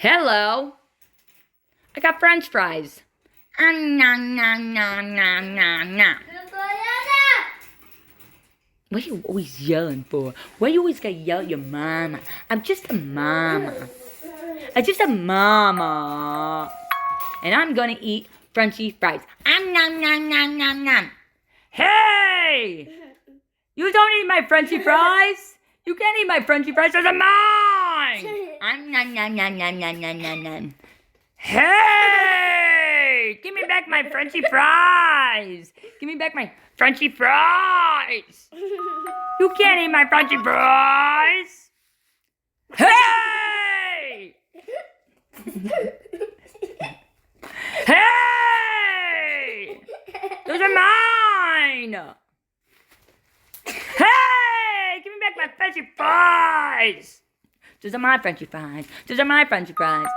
Hello. I got French fries. Nom, nom, nom, nom, nom, nom. What are you always yelling for? Why you always gotta yell at your mama? I'm just a mama. I'm just a mama. And I'm gonna eat Frenchy fries. Nom, nom, nom, nom, nom. Hey! You don't eat my Frenchy fries! You can't eat my Frenchy fries, those are mine! Nom, nom, nom, nom, nom, nom, nom, nom. Hey! Give me back my Frenchy fries! Give me back my Frenchy fries! You can't eat my Frenchy fries! Hey! Hey! Those are mine! Hey! Give me back my Frenchy fries! Those are my Frenchy fries. Those are my Frenchy fries.